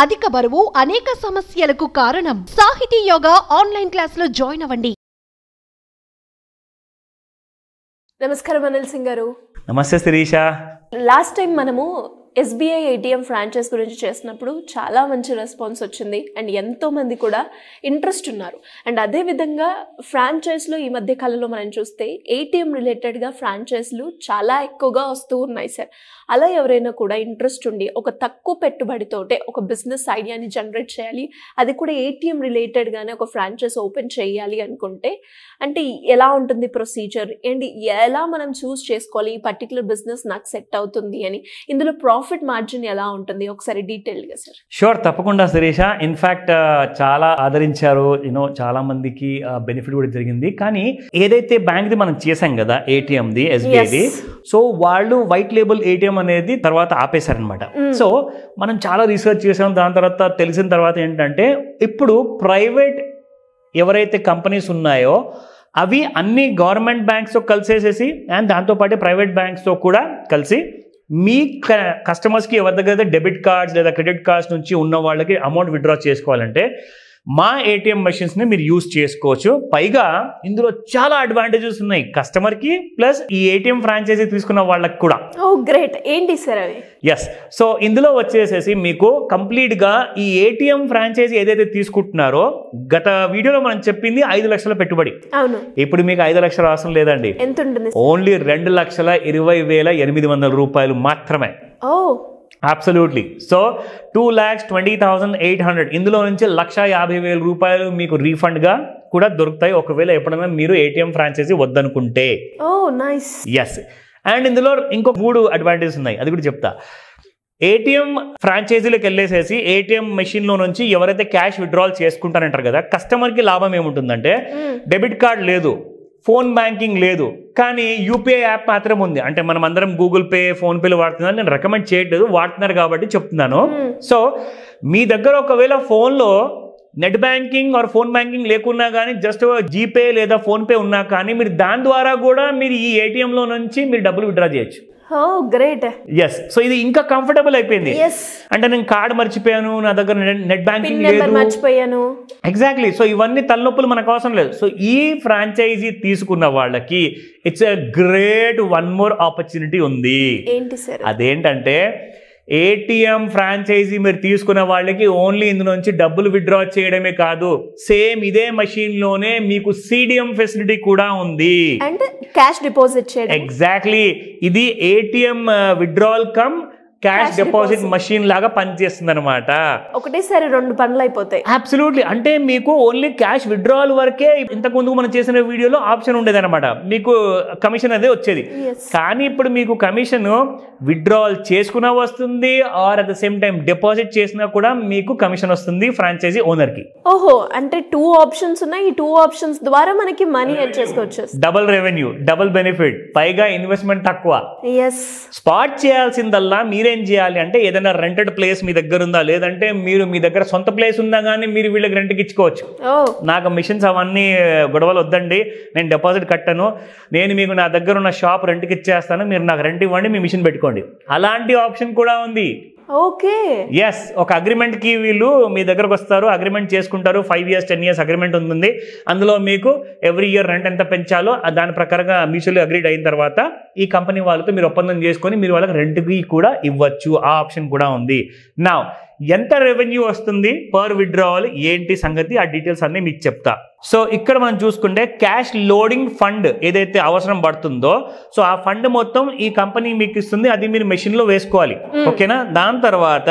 అధిక బరువు అనేక సమస్యలకు కారణం. సాహితీ యోగా ఆన్లైన్ క్లాసులో జాయిన్ అవ్వండి. నమస్కారం అనిల్ సింగ్ గారు. నమస్తే శిరీష. లాస్ట్ టైం మనము ఎస్బీఐ ఏటీఎం ఫ్రాంచైజ్ గురించి చేసినప్పుడు చాలా మంచి రెస్పాన్స్ వచ్చింది అండ్ ఎంతోమంది కూడా ఇంట్రెస్ట్ ఉన్నారు. అండ్ అదేవిధంగా ఫ్రాంచైజ్లో ఈ మధ్య కాలంలో మనం చూస్తే ఏటీఎం రిలేటెడ్గా ఫ్రాంచైజ్లు చాలా ఎక్కువగా వస్తూ ఉన్నాయి సార్. అలా ఎవరైనా కూడా ఇంట్రెస్ట్ ఉండి ఒక తక్కువ పెట్టుబడితోటే ఒక బిజినెస్ ఐడియాని జనరేట్ చేయాలి, అది కూడా ఏటీఎం రిలేటెడ్గానే ఒక ఫ్రాంచైజ్ ఓపెన్ చేయాలి అనుకుంటే అంటే ఎలా ఉంటుంది ప్రొసీజర్ అండ్ ఎలా మనం చూస్ చేసుకోవాలి ఈ పర్టికులర్ బిజినెస్ నాకు సెట్ అవుతుంది అని, ఇందులో ప్రాఫిట్ మార్జిన్ ఎలా ఉంటుంది ఒకసారి డీటెయిల్గా సార్? షూర్, తప్పకుండా శిరీష. ఇన్ఫ్యాక్ట్ చాలా ఆదరించారు, చాలా మందికి బెనిఫిట్ కూడా జరిగింది. కానీ ఏదైతే బ్యాంక్ది మనం చేసాం కదా ఏటీఎంది ఎస్బీఐది, సో వాళ్ళు వైట్ లేబుల్ ఏటీఎం అనేది తర్వాత ఆపేశారనమాట. సో మనం చాలా రీసెర్చ్ చేసాం, దాని తర్వాత తెలిసిన తర్వాత ఏంటంటే ఇప్పుడు ప్రైవేట్ ఎవరైతే కంపెనీస్ ఉన్నాయో అవి అన్ని గవర్నమెంట్ బ్యాంక్స్తో కలిసేసేసి అండ్ దాంతోపాటు ప్రైవేట్ బ్యాంక్స్తో కూడా కలిసి మీ కస్టమర్స్కి ఎవరి దగ్గర డెబిట్ కార్డ్స్ లేదా క్రెడిట్ కార్డ్స్ నుంచి ఉన్న వాళ్ళకి అమౌంట్ విత్డ్రా చేసుకోవాలంటే మా ఏటీఎం మెషిన్స్ని మీరు యూజ్ చేసుకోవచ్చు. పైగా ఇందులో చాలా అడ్వాంటేజెస్ ఉన్నాయి కస్టమర్కి ప్లస్ ఈ ఏటీఎం ఫ్రాంచైజీ తీసుకున్న వాళ్ళకి కూడా. ఓ గ్రేట్, ఏంటి సార్ అవి? ఎస్, సో ఇందులో వచ్చేసేసి మీకు కంప్లీట్గా ఈ ఏటీఎం ఫ్రాంచైజీ ఏదైతే తీసుకుంటున్నారో గత వీడియోలో మనం చెప్పింది 5 లక్షల పెట్టుబడి. అవును, ఇప్పుడు మీకు 5 లక్షల అవసరం లేదండి. ఎంత ఉంటుంది? ఓన్లీ 2,20,800 రూపాయలు మాత్రమే. ఓ అబ్సల్యూట్లీ. సో 2,20,800 ఇందులో నుంచి 1,50,000 రూపాయలు మీకు రీఫండ్గా కూడా దొరుకుతాయి ఒకవేళ ఎప్పుడైనా మీరు ఏటీఎం ఫ్రాంచైజీ వద్దనుకుంటే. ఓ నైస్. ఎస్, అండ్ ఇందులో ఇంకో 3 అడ్వాంటేజెస్ ఉన్నాయి, అది కూడా చెప్తా. ఏటీఎం ఫ్రాంచైజీలకు వెళ్ళేసేసి ఏటీఎం మెషిన్లో నుంచి ఎవరైతే క్యాష్ విత్డ్రాల్ చేసుకుంటారంటారు కదా, కస్టమర్కి లాభం ఏముంటుందంటే డెబిట్ కార్డ్ లేదు, ఫోన్ బ్యాంకింగ్ లేదు, కానీ యూపీఐ యాప్ మాత్రం ఉంది. అంటే మనం అందరం గూగుల్ పే, ఫోన్పేలు వాడుతున్నాను, నేను రికమెండ్ చేయట్లేదు, వాడుతున్నారు కాబట్టి చెప్తున్నాను. సో మీ దగ్గర ఒకవేళ ఫోన్లో net banking or phone banking లేకున్నా కానీ జస్ట్ జీపే లేదా ఫోన్పే ఉన్నా కానీ మీరు దాని ద్వారా కూడా మీరు ఈ ఏటీఎంలో నుంచి మీరు డబ్బులు విత్డ్రా చేయొచ్చు. ఓ గ్రేట్. ఎస్, సో ఇది ఇంకా కంఫర్టబుల్ అయిపోయింది. అంటే నేను కార్డ్ మర్చిపోయాను, నా దగ్గర నెట్ బ్యాంకింగ్ లేదు, మర్చిపోయాను. ఎగ్జాక్ట్లీ. సో ఇవన్నీ తలనొప్పులు మనకు అవసరం లేదు. సో ఈ ఫ్రాంచైజీ తీసుకున్న వాళ్ళకి it's a great one more opportunity ఉంది. ఏంటి సార్? అదేంటంటే ఏటీఎం ఫ్రాంచైజీ మీరు తీసుకున్న వాళ్ళకి ఓన్లీ ఇందులో నుంచి డబ్బులు విత్డ్రా చేయడమే కాదు, సేమ్ ఇదే మెషిన్లోనే మీకు సిడిఎం ఫెసిలిటీ కూడా ఉంది. అంటే క్యాష్ డిపాజిట్ చేయడం. ఎగ్జాక్ట్లీ, ఇది ATM withdrawal come cash deposit machine లాగా పనిచేస్తుంది అనమాట. ఒకటేసారి 2 పనులు అయిపోతాయి. అబ్సల్యూట్లీ. అంటే మీకు ఓన్లీ క్యాష్ విత్డ్రాల్ వరకే ఇంతకు ముందు మనం చేసిన వీడియోలో ఆప్షన్ ఉండేది అనమాట, మీకు కమిషన్ అదే వచ్చేది. కానీ ఇప్పుడు మీకు కమిషన్ విత్డ్రాల్ చేసుకున్నా వస్తుంది, or at the same time deposit చేసినా కూడా మీకు కమిషన్ వస్తుంది ఫ్రాంచైజీ ఓనర్ కి. ఓహో, అంటే 2 ఆప్షన్స్ ఉన్నాయి. ఈ 2 ఆప్షన్స్ ద్వారా మనకి మనీ ఎర్న్ చేసుకోవచ్చు. డబుల్ రెవెన్యూ, డబుల్ బెనిఫిట్, పైగా ఇన్వెస్ట్మెంట్ తక్కువ. స్పాట్ చేయాల్సిందల్లా మీరేం చేయాలి అంటే ఏదైనా రెంటెడ్ ప్లేస్ మీ దగ్గర ఉందా, లేదంటే మీరు మీ దగ్గర సొంత ప్లేస్ ఉందా కానీ మీరు వీళ్ళకి రెంట్కి ఇచ్చుకోవచ్చు. నాకు మిషన్స్ అవన్నీ గొడవలు వద్దండి, నేను డిపాజిట్ కట్టాను, నేను మీకు నా దగ్గర ఉన్న షాప్ రెంట్కి ఇచ్చేస్తాను, మీరు నాకు రెంట్ ఇవ్వండి, మీ మిషన్ పెట్టుకోండి, అలాంటి ఆప్షన్ కూడా ఉంది. ఓకే. ఎస్, ఒక అగ్రిమెంట్ కి వీళ్ళు మీ దగ్గరకు వస్తారు, అగ్రిమెంట్ చేసుకుంటారు, 5 years 10 years అగ్రిమెంట్ ఉంటుంది. అందులో మీకు ఎవ్రీ ఇయర్ రెంట్ ఎంత పెంచాలో దాని ప్రకారంగా మ్యూచువల్లీ అగ్రీడ్ అయిన తర్వాత ఈ కంపెనీ వాళ్ళతో మీరు ఒప్పందం చేసుకొని మీరు వాళ్ళకి రెంట్కి కూడా ఇవ్వచ్చు. ఆ ఆప్షన్ కూడా ఉంది. నా ఎంత రెవెన్యూ వస్తుంది పర్ విత్డ్రావల్ ఏంటి సంగతి, ఆ డీటెయిల్స్ అన్నీ మీకు చెప్తా. సో ఇక్కడ మనం చూసుకుంటే క్యాష్ లోడింగ్ ఫండ్ ఏదైతే అవసరం పడుతుందో, సో ఆ ఫండ్ మొత్తం ఈ కంపెనీ మీకు ఇస్తుంది, అది మీరు మెషిన్లో వేసుకోవాలి. ఓకేనా? దాని తర్వాత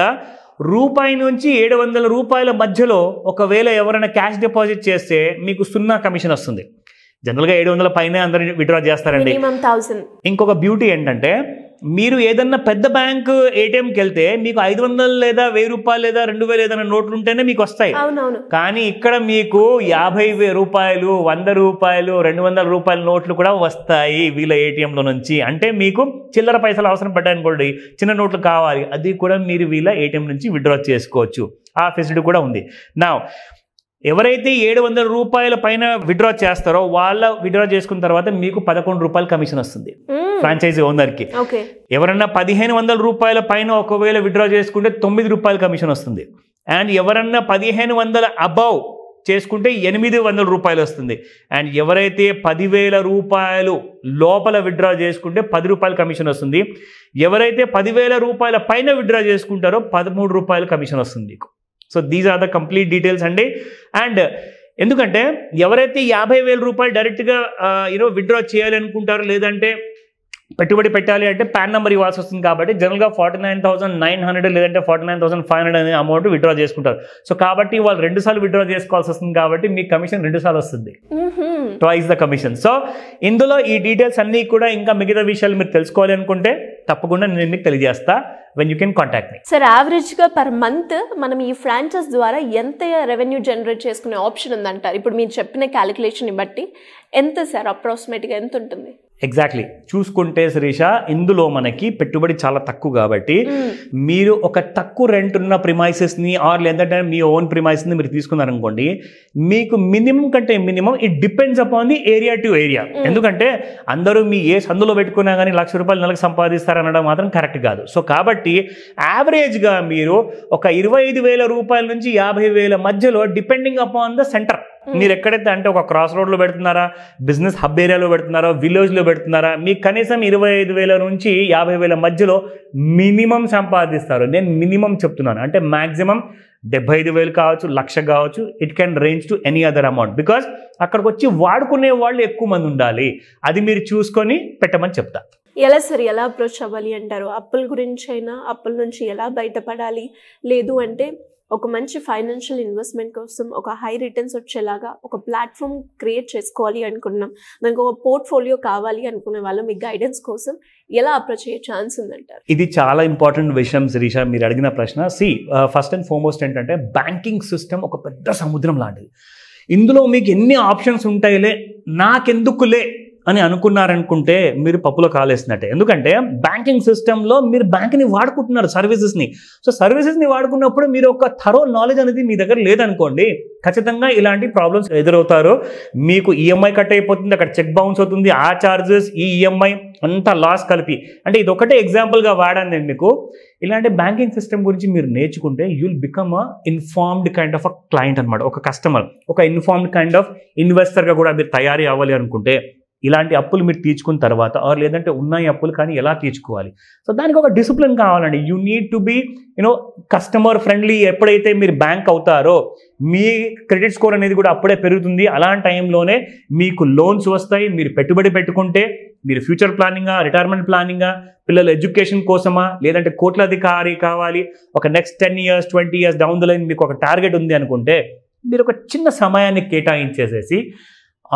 రూపాయి నుంచి 700 రూపాయల మధ్యలో ఒకవేళ ఎవరైనా క్యాష్ డిపాజిట్ చేస్తే మీకు 0 కమిషన్ వస్తుంది. జనరల్గా 700 పైన అందరూ విత్డ్రా చేస్తారండి. ఇంకొక బ్యూటీ ఏంటంటే మీరు ఏదన్నా పెద్ద బ్యాంక్ ఏటీఎంకి వెళ్తే మీకు 500 లేదా 1000 రూపాయలు లేదా 2000 ఏదైనా నోట్లు ఉంటేనే మీకు వస్తాయి. కానీ ఇక్కడ మీకు 50,000 రూపాయలు, 100 రూపాయలు, 200 రూపాయల నోట్లు కూడా వస్తాయి వీళ్ళ ఏటీఎంలో నుంచి. అంటే మీకు చిల్లర పైసలు అవసరం పడ్డాయనుకోండి, చిన్న నోట్లు కావాలి, అది కూడా మీరు వీళ్ళ ఏటీఎం నుంచి విత్డ్రా చేసుకోవచ్చు. ఆ ఫెసిలిటీ కూడా ఉంది. నా ఎవరైతే 700 రూపాయల పైన విత్డ్రా చేస్తారో వాళ్ళ విత్డ్రా చేసుకున్న తర్వాత మీకు 11 రూపాయలు కమిషన్ వస్తుంది ఫ్రాంచైజీ ఓనర్కి. ఎవరన్నా 1500 రూపాయల పైన ఒకవేళ విత్డ్రా చేసుకుంటే 9 రూపాయల కమిషన్ వస్తుంది. అండ్ ఎవరన్నా 1500 అబౌవ్ చేసుకుంటే 800 రూపాయలు వస్తుంది. అండ్ ఎవరైతే 10,000 రూపాయలు లోపల విత్డ్రా చేసుకుంటే 10 రూపాయలు కమిషన్ వస్తుంది. ఎవరైతే 10,000 రూపాయల పైన విత్డ్రా చేసుకుంటారో 13 రూపాయలు కమిషన్ వస్తుంది మీకు. So these are the complete details అండి. అండ్ ఎందుకంటే ఎవరైతే 50,000 రూపాయలు డైరెక్ట్గా విత్డ్రా చేయాలి అనుకుంటారో, లేదంటే పెట్టుబడి పెట్టాలి అంటే పాన్ నెంబర్ ఇవ్వాల్సి వస్తుంది. కాబట్టి జనరల్గా 49,900 లేదంటే 49,500 అనే అమౌంట్ విత్డ్రా చేసుకుంటారు. సో కాబట్టి వాళ్ళు 2 సార్లు విత్డ్రా చేసుకోవాల్సి వస్తుంది. కాబట్టి మీకు కమిషన్ 2 సార్లు వస్తుంది, ట్వైస్ ద కమిషన్. సో ఇందులో ఈ డీటెయిల్స్ అన్నీ కూడా ఇంకా మిగతా విషయాలు మీరు తెలుసుకోవాలి అనుకుంటే తప్పకుండా నేను మీకు తెలియజేస్తా. when you can contact me. Sir యావరేజ్గా పర్ మంత్ మనం ఈ ఫ్రాంచైజ్ ద్వారా ఎంత రెవెన్యూ జనరేట్ చేసుకునే ఆప్షన్ ఉందంటారు? ఇప్పుడు మీరు చెప్పిన క్యాలిక్యులేషన్ బట్టి ఎంత సార్ అప్రాక్సిమేట్గా ఎంత ఉంటుంది? ఎగ్జాక్ట్లీ చూసుకుంటే శిరీష, ఇందులో మనకి పెట్టుబడి చాలా తక్కువ కాబట్టి మీరు ఒక తక్కువ రెంట్ ఉన్న ప్రిమైసెస్ని ఆర్ లేదంటే మీ ఓన్ ప్రిమైసెస్ని మీరు తీసుకున్నారనుకోండి, మీకు మినిమం కంటే minimum it depends upon the area to area. ఎందుకంటే అందరూ మీ ఏ సందులో పెట్టుకున్నా కానీ 1,00,000 రూపాయలు నెలకు సంపాదిస్తారనడం మాత్రం కరెక్ట్ కాదు. సో కాబట్టి యావరేజ్గా మీరు ఒక 25,000 రూపాయల నుంచి 50,000 మధ్యలో డిపెండింగ్ అపాన్ ద సెంటర్, మీరు ఎక్కడైతే అంటే ఒక క్రాస్ రోడ్లో పెడుతున్నారా, బిజినెస్ హబ్ ఏరియాలో పెడుతున్నారా, విలేజ్లో పెడుతున్నారా, మీకు కనీసం 25,000 నుంచి 50,000 మధ్యలో మినిమం సంపాదిస్తారు. నేను మినిమం చెప్తున్నాను, అంటే మ్యాక్సిమం 75,000 కావచ్చు, 1,00,000 కావచ్చు. It can range to any other amount. Because అక్కడికి వచ్చి వాడుకునే వాళ్ళు ఎక్కువ మంది ఉండాలి. అది మీరు చూసుకొని పెట్టమని చెప్తా. ఎలా సార్, ఎలా అప్రోచ్ అవ్వాలి అంటారు? అప్పుల గురించి అయినా, అప్పుల నుంచి ఎలా బయటపడాలి, లేదు అంటే ఒక మంచి ఫైనాన్షియల్ ఇన్వెస్ట్మెంట్ కోసం ఒక హై రిటర్న్స్ వచ్చేలాగా ఒక ప్లాట్ఫామ్ క్రియేట్ చేసుకోవాలి అనుకున్నాం, దానికి ఒక పోర్ట్ఫోలియో కావాలి అనుకునే వాళ్ళు మీ గైడెన్స్ కోసం ఎలా అప్రోచ్ అయ్యే ఛాన్స్ ఉందంటారు? ఇది చాలా ఇంపార్టెంట్ విషయం శిరీష, మీరు అడిగిన ప్రశ్న. ఫస్ట్ అండ్ ఫార్మోస్ట్ ఏంటంటే బ్యాంకింగ్ సిస్టమ్ ఒక పెద్ద సముద్రం లాంటిది. ఇందులో మీకు ఎన్ని ఆప్షన్స్ ఉంటాయిలే, నాకెందుకులే అని అనుకున్నారనుకుంటే మీరు పప్పులో కాలేసినట్టే. ఎందుకంటే బ్యాంకింగ్ సిస్టంలో మీరు బ్యాంక్ని వాడుకుంటున్నారు, సర్వీసెస్ని. సో సర్వీసెస్ని వాడుకున్నప్పుడు మీరు ఒక థరో నాలెడ్జ్ అనేది మీ దగ్గర లేదనుకోండి, ఖచ్చితంగా ఇలాంటి ప్రాబ్లమ్స్ ఎదురవుతారు. మీకు ఈఎంఐ కట్ అయిపోతుంది, అక్కడ చెక్ బౌన్స్ అవుతుంది, ఆ ఛార్జెస్, ఈ ఈఎంఐ అంతా లాస్ కలిపి. అంటే ఇది ఒకటే ఎగ్జాంపుల్గా వాడాను నేను మీకు. ఇలాంటి బ్యాంకింగ్ సిస్టమ్ గురించి మీరు నేర్చుకుంటే you will become a informed kind of a client అనమాట. ఒక కస్టమర్, ఒక ఇన్ఫార్మ్డ్ కైండ్ ఆఫ్ ఇన్వెస్టర్గా కూడా మీరు తయారీ అవ్వాలి అనుకుంటే ఇలాంటి అప్పులు మీరు తీర్చుకున్న తర్వాత, ఆర్ లేదంటే ఉన్నాయి అప్పులు కానీ ఎలా తీర్చుకోవాలి, సో దానికి ఒక డిసిప్లిన్ కావాలండి. You need to be customer friendly. ఎప్పుడైతే మీరు బ్యాంక్ అవుతారో మీ క్రెడిట్ స్కోర్ అనేది కూడా అప్పుడే పెరుగుతుంది. అలాంటి టైంలోనే మీకు లోన్స్ వస్తాయి. మీరు పెట్టుబడి పెట్టుకుంటే మీరు ఫ్యూచర్ ప్లానింగా, రిటైర్మెంట్ ప్లానింగా, పిల్లల ఎడ్యుకేషన్ కోసమా, లేదంటే కోట్లాధికారి కావాలి, ఒక next 10 years 20 years down the line మీకు ఒక టార్గెట్ ఉంది అనుకుంటే, మీరు ఒక చిన్న సమయాన్ని కేటాయించేసేసి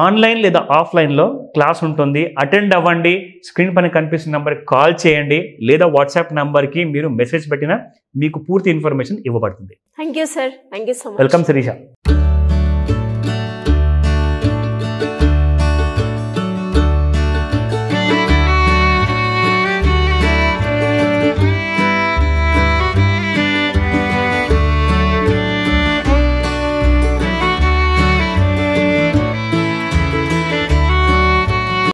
ఆన్లైన్ లేదా ఆఫ్లైన్లో క్లాస్ ఉంటుంది, అటెండ్ అవ్వండి. స్క్రీన్ పైన కనిపిస్తున్న నెంబర్కి కాల్ చేయండి, లేదా వాట్సాప్ నెంబర్కి మీరు మెసేజ్ పెట్టినా మీకు పూర్తి ఇన్ఫర్మేషన్ ఇవ్వబడుతుంది. Thank you sir, thank you so much. Welcome Sirisha.